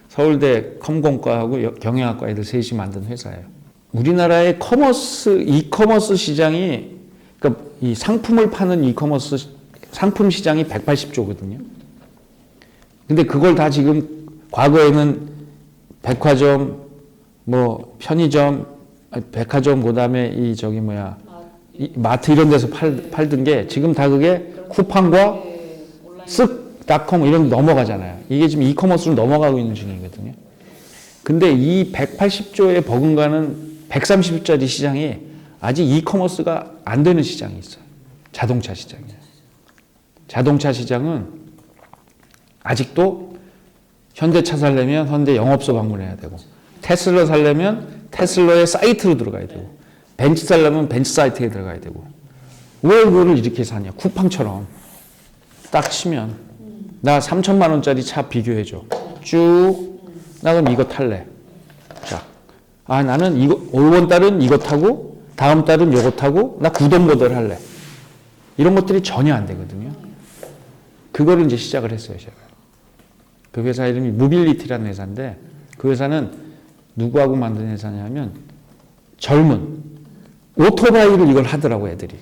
서울대 컴공과하고 경영학과 애들 셋이 만든 회사예요. 우리나라의 이커머스 시장이 그러니까 이 상품을 파는 이커머스 상품 시장이 180조거든요. 근데 그걸 다 지금 과거에는 백화점, 뭐 편의점, 백화점 그다음에 마트 이런 데서 팔던 게 지금 다 그게 쿠팡과 쓱닷컴 이런 데 넘어가잖아요. 이게 지금 이커머스로 넘어가고 있는 중이거든요. 근데 이 180조에 버금가는 130조짜리 시장이 아직 이커머스가 안 되는 시장이 있어요. 자동차 시장이에요. 자동차 시장은 아직도 현대차 살려면 현대 영업소 방문해야 되고 테슬라 살려면 테슬라의 사이트로 들어가야 되고 벤츠 살려면 벤츠 사이트에 들어가야 되고 왜 그거를 이렇게 사냐. 쿠팡처럼 딱 치면 나 3천만 원짜리 차 비교해줘. 쭉 나 그럼 이거 탈래. 자, 나는 이번 달은 이거 타고 다음 달은 이거 타고 나 구동 모델 할래. 이런 것들이 전혀 안 되거든요. 그거를 이제 시작을 했어요, 제가. 그 회사 이름이 모빌리티라는 회사인데 그 회사는 누구하고 만든 회사냐면 젊은 오토바이를 이걸 하더라고 애들이.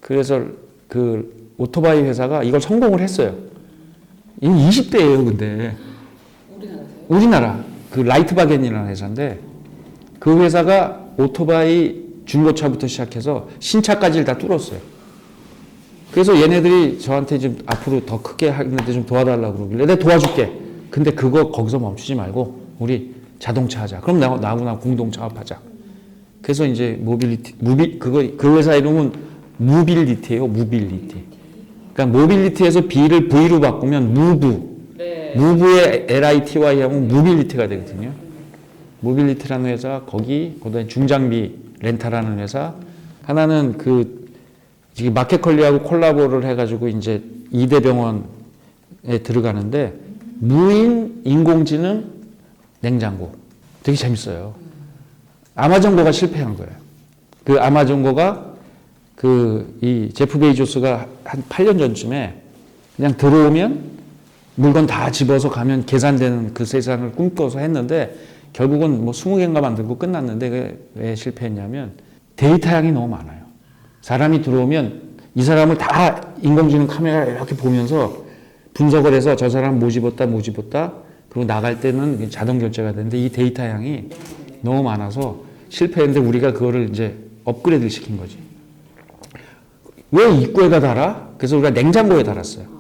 그래서 그 오토바이 회사가 이걸 성공을 했어요. 이 20대예요, 근데. 우리나라 그 라이트바겐이라는 회사인데 그 회사가 오토바이 중고차부터 시작해서 신차까지를 다 뚫었어요. 그래서 얘네들이 저한테 좀 앞으로 더 크게 하는데 좀 도와달라고 그러길래 내가 도와줄게. 근데 그거 거기서 멈추지 말고 우리 자동차 하자. 그럼 나하고 공동 창업하자. 그래서 이제 그 회사 이름은 무빌리티예요. 무빌리티. 그러니까 모빌리티에서 B를 V로 바꾸면 무브의 LITY 하면 무빌리티가 되거든요. 모빌리티라는 회사, 그다음에 중장비 렌탈하는 회사, 하나는 지금 마켓컬리하고 콜라보를 해가지고 이제 이대병원에 들어가는데 무인 인공지능 냉장고 되게 재밌어요. 아마존고가 실패한 거예요. 그 아마존고가 이 제프 베이조스가 한 8년 전쯤에 그냥 들어오면 물건 다 집어서 가면 계산되는 그 세상을 꿈꿔서 했는데 결국은 뭐 20개인가 만들고 끝났는데 왜 실패했냐면 데이터 양이 너무 많아요. 사람이 들어오면 이 사람을 다 인공지능 카메라 이렇게 보면서 분석을 해서 저 사람 뭐 집었다 그리고 나갈 때는 자동 결제가 되는데 이 데이터 양이 너무 많아서 실패했는데 우리가 그거를 이제 업그레이드를 시킨 거지. 왜 입구에다 달아? 그래서 우리가 냉장고에 달았어요.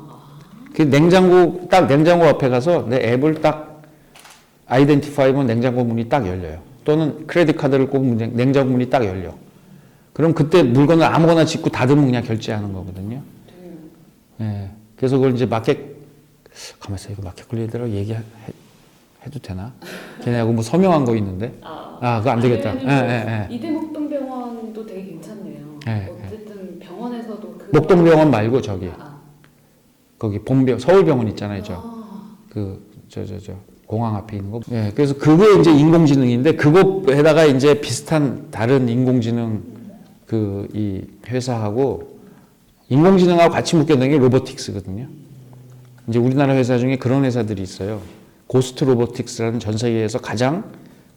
그 냉장고 앞에 가서 내 앱을 딱 아이덴티파이면 냉장고 문이 딱 열려요. 또는 크레딧 카드를 꼽으면 냉장고 문이 딱 열려. 그럼 그때 물건을 아무거나 짓고 닫으면 그냥 결제하는 거거든요. 예. 그래서 그걸 이제 가만있어, 이거 마켓 관리더라고 얘기해도 되나? 걔네하고 뭐 서명한 거 있는데. 그거 안 되겠다. 이대목동병원도 되게 괜찮네요. 예, 어쨌든 병원에서도 그 목동병원 말고 저기 아, 거기 본병 서울병원 있잖아요, 공항 앞에 있는 거. 예, 그래서 그게 이제 인공지능인데 그거에다가 이제 비슷한 다른 인공지능 그 이 회사하고 인공지능하고 같이 묶여있는 게 로보틱스거든요. 이제 우리나라 회사 중에 그런 회사들이 있어요. 고스트 로보틱스라는 전 세계에서 가장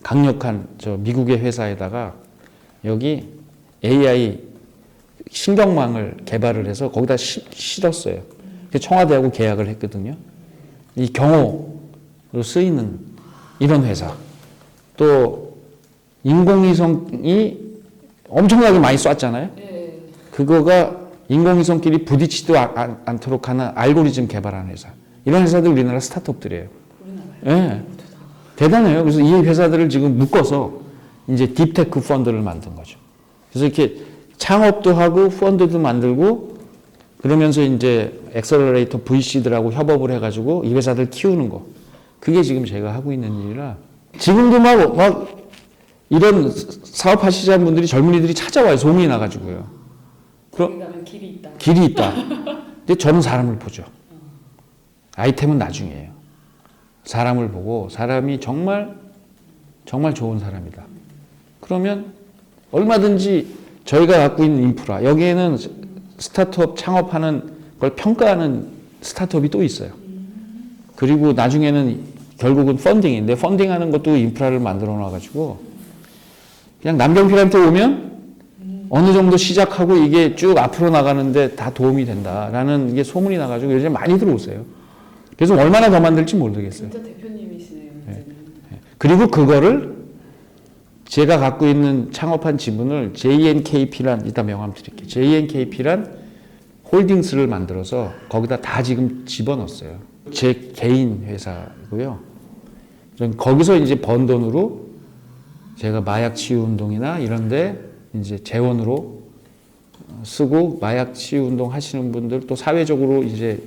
강력한 저 미국의 회사에다가 여기 AI 신경망을 개발을 해서 거기다 실었어요. 청와대하고 계약을 했거든요. 이 경호로 쓰이는 이런 회사. 또 인공위성이 엄청나게 많이 쐈잖아요. 예. 그거가 인공위성끼리 부딪히지도 않도록 하는 알고리즘 개발하는 회사. 이런 회사들 우리나라 스타트업들이에요. 예. 대단해요. 그래서 이 회사들을 지금 묶어서 이제 딥테크 펀드를 만든 거죠. 그래서 이렇게 창업도 하고 펀드도 만들고 그러면서 이제 엑셀러레이터 VC들하고 협업을 해가지고 이 회사들 키우는 거. 그게 지금 제가 하고 있는 일이라 지금도 막 이런 사업하시자는 분들이 젊은이들이 찾아와요. 소문이 나가지고요. 거기 가면 길이 있다. 길이 있다. 근데 저는 사람을 보죠. 아이템은 나중이에요. 사람을 보고 사람이 정말 좋은 사람이다. 그러면 얼마든지 저희가 갖고 있는 인프라 여기에는 스타트업 창업하는 걸 평가하는 스타트업이 또 있어요. 그리고 나중에는 결국은 펀딩인데 펀딩하는 것도 인프라를 만들어 놔가지고 그냥 남경필한테 오면 어느 정도 시작하고 이게 쭉 앞으로 나가는데 다 도움이 된다라는 이게 소문이 나가지고 요즘 많이 들어오세요. 그래서 얼마나 더 만들지 모르겠어요. 진짜 대표님이시네요. 네. 그리고 그거를 제가 갖고 있는 창업한 지분을 JNKP란 이따 명함 드릴게요. JNKP란 홀딩스를 만들어서 거기다 다 지금 집어넣었어요. 제 개인 회사고요. 거기서 이제 번 돈으로 제가 마약 치유 운동이나 이런데 이제 재원으로 쓰고 마약 치유 운동 하시는 분들 또 사회적으로 이제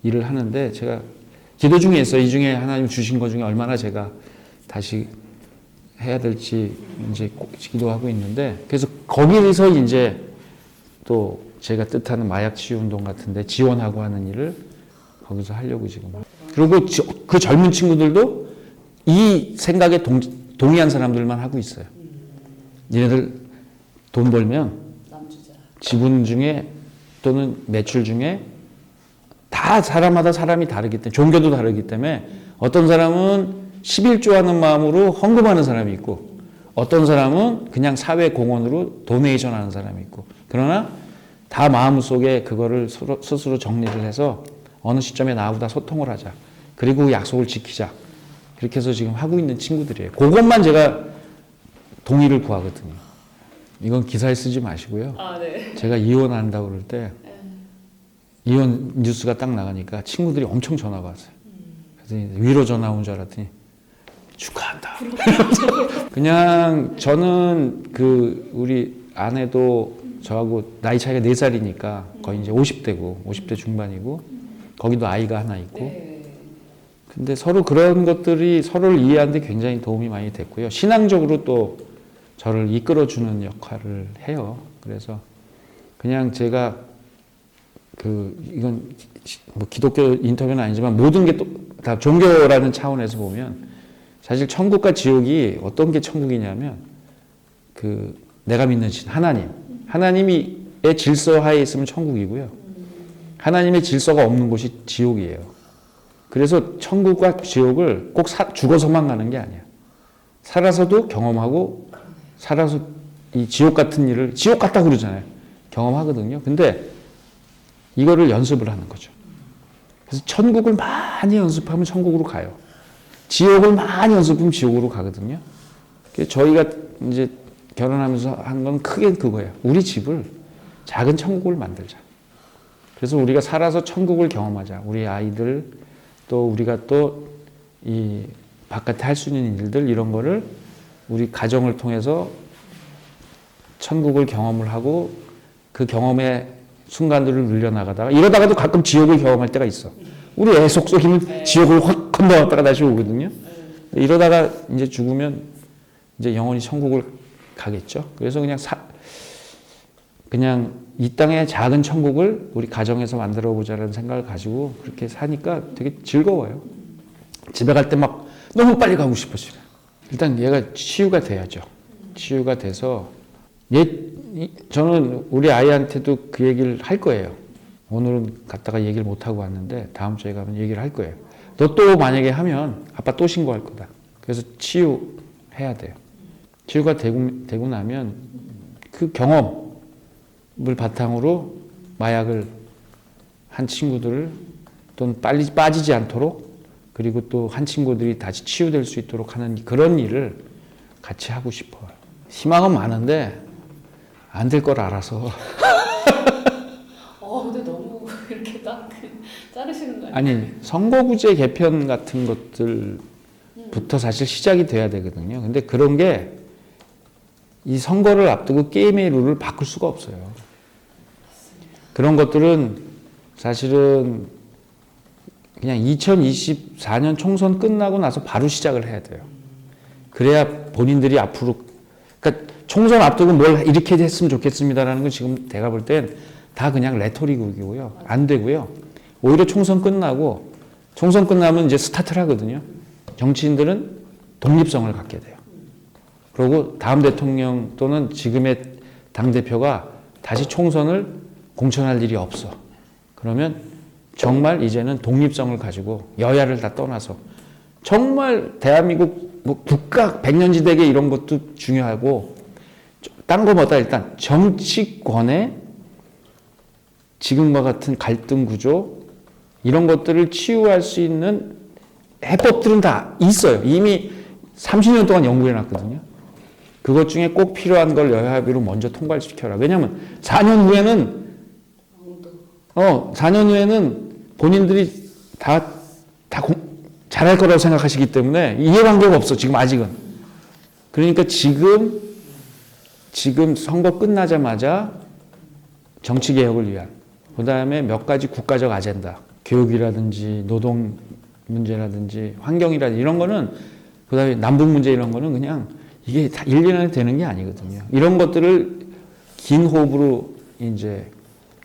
일을 하는데 제가 기도 중에 있어요. 이 중에 하나님 주신 것 중에 얼마나 제가 다시 해야 될지 이제 기도하고 있는데 그래서 거기에서 이제 또 제가 뜻하는 마약 치유 운동 같은데 지원하고 하는 일을 거기서 하려고 지금. 그리고 그 젊은 친구들도 이 생각에 동의한 사람들만 하고 있어요. 얘네들 돈 벌면 남주자. 지분 중에 또는 매출 중에 다 사람마다 사람이 다르기 때문에 종교도 다르기 때문에 어떤 사람은 11조 하는 마음으로 헌금하는 사람이 있고 어떤 사람은 그냥 사회 공헌으로 도네이션 하는 사람이 있고 그러나 다 마음속에 그거를 스스로 정리를 해서 어느 시점에 나하고 소통을 하자. 그리고 약속을 지키자. 그렇게 해서 지금 하고 있는 친구들이에요. 그것만 제가 동의를 구하거든요. 이건 기사에 쓰지 마시고요. 네. 제가 이혼한다고 그럴 때 이혼 뉴스가 딱 나가니까 친구들이 엄청 전화가 왔어요. 그래서 위로 전화 온 줄 알았더니 축하한다. 그냥 저는 그 우리 아내도 저하고 나이 차이가 4살이니까 거의 이제 50대 중반이고 거기도 아이가 하나 있고 네. 근데 서로 그런 것들이 서로를 이해하는데 굉장히 도움이 많이 됐고요. 신앙적으로 또 저를 이끌어주는 역할을 해요. 그래서 그냥 제가 이건 뭐 기독교 인터뷰는 아니지만 모든 게 또 다 종교라는 차원에서 보면 사실 천국과 지옥이 어떤 게 천국이냐면 내가 믿는 신 하나님의 질서 하에 있으면 천국이고요. 하나님의 질서가 없는 곳이 지옥이에요. 그래서 천국과 지옥을 꼭 죽어서만 가는 게 아니야. 살아서도 경험하고 살아서 이 지옥 같은 일을 지옥 같다 그러잖아요. 경험하거든요. 근데 이거를 연습을 하는 거죠. 그래서 천국을 많이 연습하면 천국으로 가요. 지옥을 많이 연습하면 지옥으로 가거든요. 그래서 저희가 이제 결혼하면서 한 건 크게 그거예요. 우리 집을 작은 천국을 만들자. 그래서 우리가 살아서 천국을 경험하자. 우리 아이들 또 우리가 또 이 바깥에 할 수 있는 일들 이런 거를 우리 가정을 통해서 천국을 경험을 하고 그 경험의 순간들을 늘려나가다가 이러다가도 가끔 지옥을 경험할 때가 있어. 우리 애 속썩이면 네. 지옥을 확 건너갔다가 다시 오거든요. 네. 이러다가 이제 죽으면 이제 영원히 천국을 가겠죠. 그래서 그냥 이 땅의 작은 천국을 우리 가정에서 만들어 보자라는 생각을 가지고 그렇게 사니까 되게 즐거워요. 집에 갈 때 막 너무 빨리 가고 싶어져요. 일단 얘가 치유가 돼야죠. 치유가 돼서 저는 우리 아이한테도 그 얘기를 할 거예요. 오늘은 갔다가 얘기를 못 하고 왔는데 다음 주에 가면 얘기를 할 거예요. 너 또 만약에 하면 아빠 또 신고할 거다. 그래서 치유해야 돼요. 치유가 되고 나면 그 경험을 바탕으로 마약을 한 친구들을 또는 빨리 빠지지 않도록 그리고 또 한 친구들이 다시 치유될 수 있도록 하는 그런 일을 같이 하고 싶어요. 희망은 많은데 안 될 걸 알아서. 근데 너무 이렇게 딱 자르시는 거 아니에요? 아니, 선거구제 개편 같은 것들부터 사실 시작이 돼야 되거든요. 근데 그런 게 이 선거를 앞두고 게임의 룰을 바꿀 수가 없어요. 그런 것들은 사실은 그냥 2024년 총선 끝나고 나서 바로 시작을 해야 돼요. 그래야 본인들이 앞으로, 그러니까 총선 앞두고 뭘 이렇게 했으면 좋겠습니다라는 건 지금 제가 볼 땐 다 그냥 레토릭이고요. 안 되고요. 오히려 총선 끝나면 이제 스타트를 하거든요. 정치인들은 독립성을 갖게 돼요. 그리고 다음 대통령 또는 지금의 당대표가 다시 총선을 공천할 일이 없어. 그러면 정말 이제는 독립성을 가지고 여야를 다 떠나서 정말 대한민국 뭐 국가 백년지대계 이런 것도 중요하고 딴 거보다 일단 정치권의 지금과 같은 갈등 구조 이런 것들을 치유할 수 있는 해법들은 다 있어요. 이미 30년 동안 연구해 놨거든요. 그것 중에 꼭 필요한 걸 여야 합의로 먼저 통과시켜라. 왜냐하면 4년 후에는 본인들이 다 잘할 거라고 생각하시기 때문에 이해관계가 없어. 지금 아직은. 그러니까 지금 선거 끝나자마자 정치개혁을 위한 그 다음에 몇 가지 국가적 아젠다 교육이라든지 노동 문제라든지 환경이라든지 이런 거는 그 다음에 남북 문제 이런 거는 그냥 이게 다 1, 2년에 되는 게 아니거든요. 이런 것들을 긴 호흡으로 이제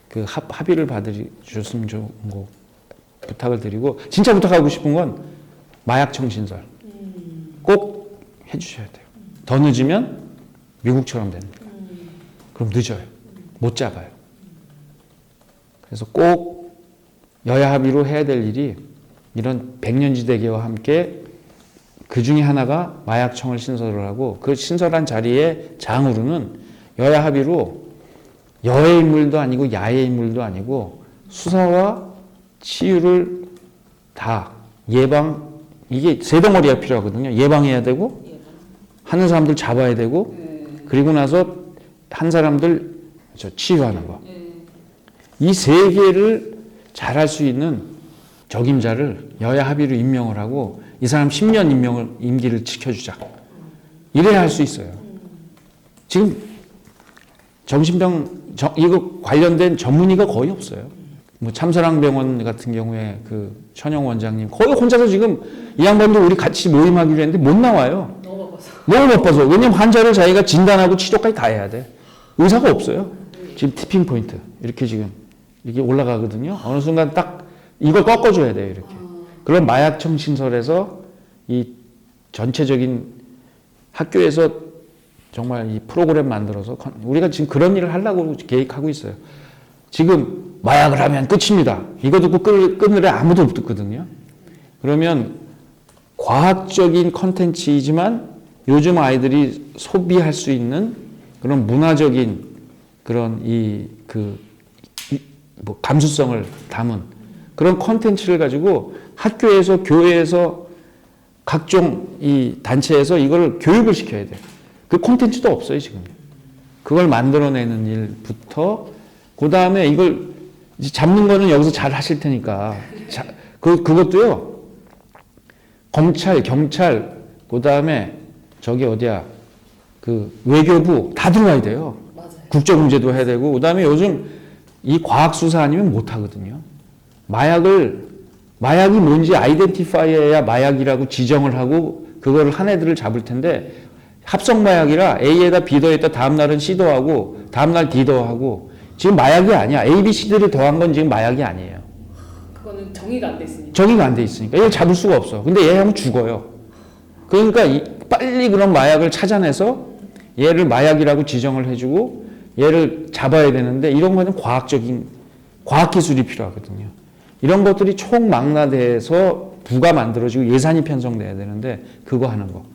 그 합의를 받으셨으면 좋은 거 부탁을 드리고 진짜 부탁하고 싶은 건 마약청 신설 꼭 해주셔야 돼요. 더 늦으면 미국처럼 됩니다. 그럼 늦어요. 못 잡아요. 그래서 꼭 여야 합의로 해야 될 일이 이런 백년지대계와 함께 그 중에 하나가 마약청을 신설을 하고 그 신설한 자리에 장으로는 여야 합의로 여의 인물도 아니고 야의 인물도 아니고 수사와 치유를 다 이게 세 덩어리가 필요하거든요. 예방해야 되고 하는 사람들 잡아야 되고 그리고 나서 한 사람들 치유하는 거. 이 세 개를 잘할 수 있는 적임자를 여야 합의로 임명을 하고 이 사람 10년 임기를 지켜주자. 이래야 할 수 있어요. 지금 정신병 이거 관련된 전문의가 거의 없어요. 뭐 참사랑병원 같은 경우에 그 천영 원장님 거의 혼자서 지금 이 양반도 우리 같이 모임하기로 했는데 못 나와요. 너무 바빠서. 왜냐면 환자를 자기가 진단하고 치료까지 다 해야 돼. 의사가 없어요. 지금 티핑 포인트 이렇게 올라가거든요. 어느 순간 딱 이걸 꺾어줘야 돼요. 이렇게. 그런 마약청 신설에서 이 전체적인 학교에서 정말 이 프로그램 만들어서 우리가 지금 그런 일을 하려고 계획하고 있어요. 지금 마약을 하면 끝입니다. 이거 듣고 끊으래 아무도 못 듣거든요. 그러면 과학적인 컨텐츠이지만 요즘 아이들이 소비할 수 있는 그런 문화적인 그런 뭐 감수성을 담은 그런 컨텐츠를 가지고 학교에서 교회에서 각종 이 단체에서 이걸 교육을 시켜야 돼요. 그 콘텐츠도 없어요, 지금. 그걸 만들어내는 일부터, 그 다음에 이걸 이제 잡는 거는 여기서 잘 하실 테니까. 그것도요, 검찰, 경찰, 그 다음에 외교부 다 들어와야 돼요. 맞아요. 국제공제도 해야 되고, 그 다음에 요즘 이 과학수사 아니면 못 하거든요. 마약을 마약이 뭔지 아이덴티파이해야 마약이라고 지정을 하고 그거를 한 애들을 잡을 텐데 합성 마약이라 A에다 B 더했다 다음 날은 C 더하고 다음 날 D 더하고 지금 마약이 아니야. A, B, C들을 더한 건 지금 마약이 아니에요. 그거는 정의가 안 돼 있으니까. 정의가 안 돼 있으니까 얘를 잡을 수가 없어. 근데 얘 하면 죽어요. 그러니까 빨리 그런 마약을 찾아내서 얘를 마약이라고 지정을 해주고 얘를 잡아야 되는데 이런 거는 과학기술이 필요하거든요. 이런 것들이 총망라돼서 부가 만들어지고 예산이 편성돼야 되는데 그거 하는 거.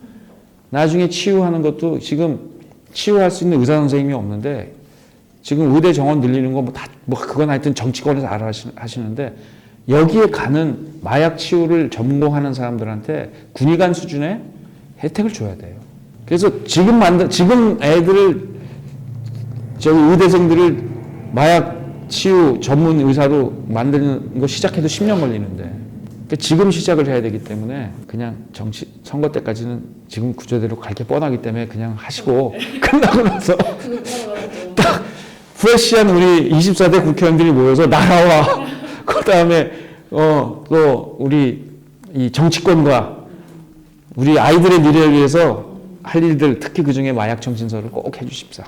나중에 치유하는 것도 지금 치유할 수 있는 의사 선생님이 없는데 지금 의대 정원 늘리는 거 그건 하여튼 정치권에서 알아 하시는데 여기에 가는 마약 치유를 전공하는 사람들한테 군의관 수준의 혜택을 줘야 돼요. 그래서 지금 애들을 저기 의대생들을 마약 치유 전문 의사로 만드는 거 시작해도 10년 걸리는데 그러니까 지금 시작을 해야 되기 때문에 그냥 선거 때까지는 지금 구조대로 갈 게 뻔하기 때문에 그냥 하시고 끝나고 나서 딱 프레시한 우리 24대 국회의원들이 모여서 나라와 그다음에 또 우리 이 정치권과 우리 아이들의 미래를 위해서 할 일들 특히 그중에 마약 정신설을 꼭 해주십사.